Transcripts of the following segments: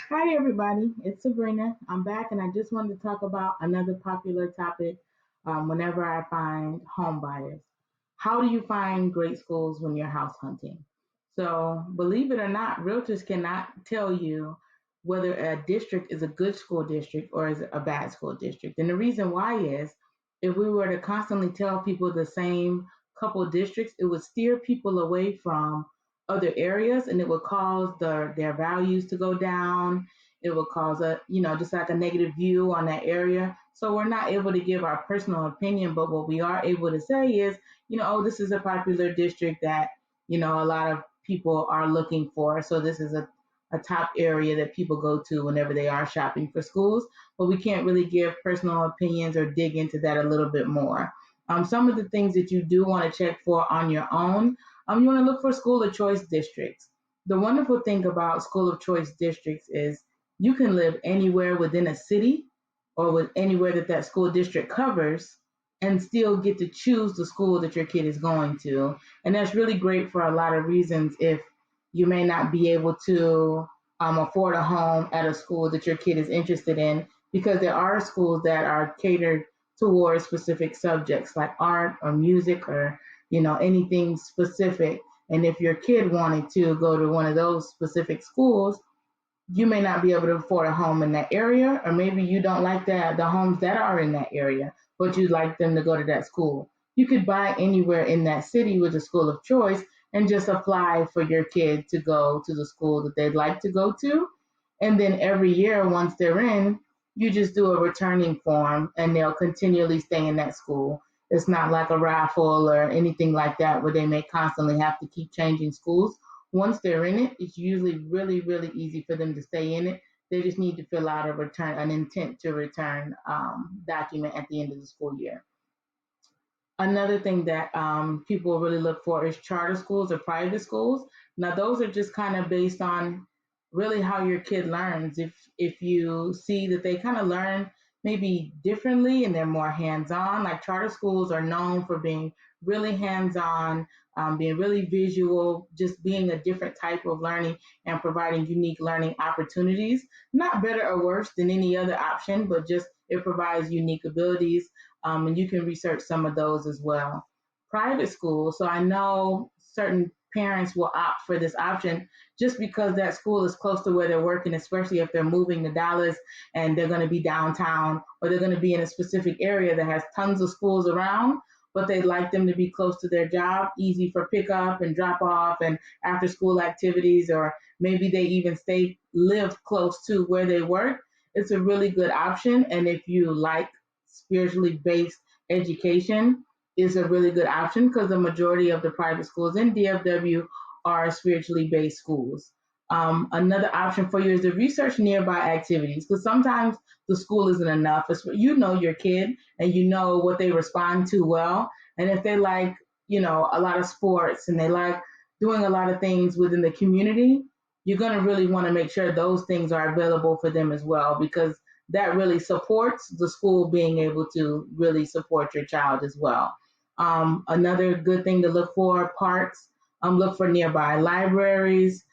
Hi, everybody. It's Sabrina. I'm back, and I just wanted to talk about another popular topic whenever I find home buyers. How do you find great schools when you're house hunting? So, believe it or not, realtors cannot tell you whether a district is a good school district or is a bad school district. And the reason why is if we were to constantly tell people the same couple districts, it would steer people away from other areas and it would cause their values to go down. It will cause just like a negative view on that area. So we're not able to give our personal opinion, but what we are able to say is, oh, this is a popular district that, a lot of people are looking for. So this is a top area that people go to whenever they are shopping for schools, but we can't really give personal opinions or dig into that a little bit more. Some of the things that you do want to check for on your own, you want to look for school of choice districts. The wonderful thing about school of choice districts is you can live anywhere within a city or with anywhere that school district covers and still get to choose the school that your kid is going to. And that's really great for a lot of reasons if you may not be able to afford a home at a school that your kid is interested in, because there are schools that are catered towards specific subjects like art or music or anything specific. And if your kid wanted to go to one of those specific schools, you may not be able to afford a home in that area, or maybe you don't like the homes that are in that area, but you'd like them to go to that school. You could buy anywhere in that city with a school of choice and just apply for your kid to go to the school that they'd like to go to. And then every year, once they're in, you just do a returning form and they'll continually stay in that school. It's not like a raffle or anything like that where they may constantly have to keep changing schools. Once they're in it, it's usually really, really easy for them to stay in it. They just need to fill out an intent to return document at the end of the school year. Another thing that people really look for is charter schools or private schools. Now, those are just kind of based on really how your kid learns. If you see that they kind of learn maybe differently and they're more hands-on, like charter schools are known for being really hands-on, being really visual, just being a different type of learning and providing unique learning opportunities. Not better or worse than any other option, but just it provides unique abilities, and you can research some of those as well. Private school, so I know certain parents will opt for this option just because that school is close to where they're working, especially if they're moving to Dallas and they're going to be downtown or they're going to be in a specific area that has tons of schools around, but they'd like them to be close to their job, easy for pickup and drop off and after school activities, or maybe they even live close to where they work. It's a really good option. And if you like spiritually based education, is a really good option because the majority of the private schools in DFW are spiritually based schools. Another option for you is to research nearby activities because sometimes the school isn't enough. You know your kid and you know what they respond to well. And if they like, a lot of sports and they like doing a lot of things within the community, you're going to really want to make sure those things are available for them as well because that really supports the school being able to really support your child as well. Another good thing to look for parks, look for nearby libraries,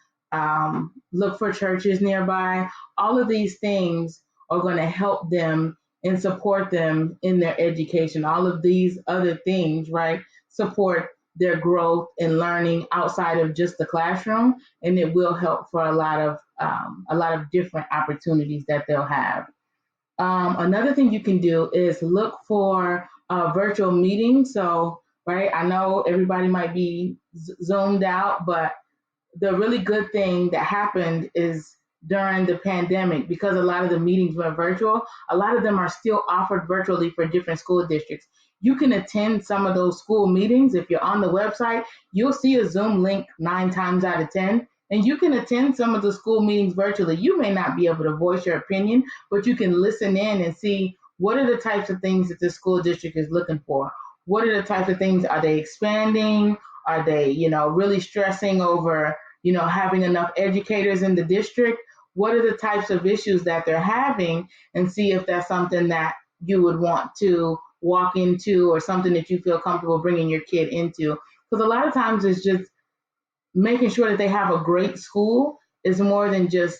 look for churches nearby. All of these things are going to help them and support them in their education. All of these other things, right, support their growth and learning outside of just the classroom, and it will help for a lot of different opportunities that they'll have. Another thing you can do is look for virtual meetings. So, right, I know everybody might be zoomed out, but the really good thing that happened is during the pandemic, because a lot of the meetings went virtual, a lot of them are still offered virtually for different school districts. You can attend some of those school meetings. If you're on the website, you'll see a Zoom link 9 times out of 10. And you can attend some of the school meetings virtually. You may not be able to voice your opinion, but you can listen in and see what are the types of things that the school district is looking for. What are the types of things? Are they expanding? Are they, really stressing over having enough educators in the district? What are the types of issues that they're having and see if that's something that you would want to walk into or something that you feel comfortable bringing your kid into. Because a lot of times it's just making sure that they have a great school is more than just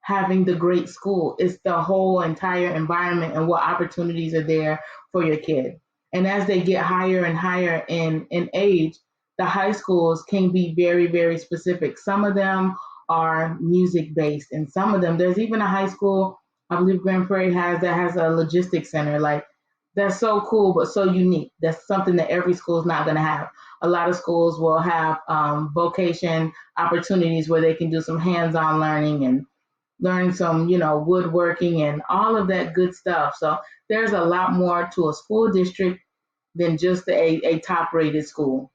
having the great school. It's the whole entire environment and what opportunities are there for your kid. And as they get higher and higher in age, the high schools can be very, very specific. Some of them are music based, and some of them, there's even a high school, I believe Grand Prairie has, that has a logistics center. Like, that's so cool, but so unique. That's something that every school is not going to have. A lot of schools will have vocation opportunities where they can do some hands-on learning and learn some, woodworking and all of that good stuff. So there's a lot more to a school district than just a top rated school.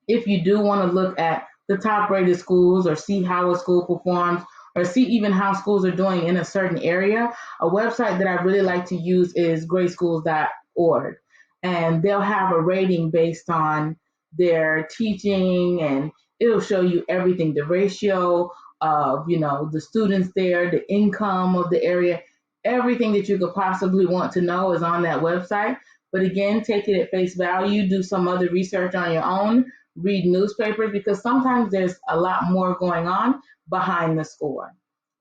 If you do want to look at the top rated schools or see how a school performs or see even how schools are doing in a certain area, a website that I really like to use is greatschools.org. And they'll have a rating based on their teaching, and it'll show you everything, the ratio of, the students there, the income of the area, everything that you could possibly want to know is on that website. But again, take it at face value, do some other research on your own, read newspapers, because sometimes there's a lot more going on behind the score.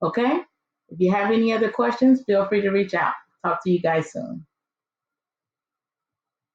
Okay? If you have any other questions, feel free to reach out. Talk to you guys soon.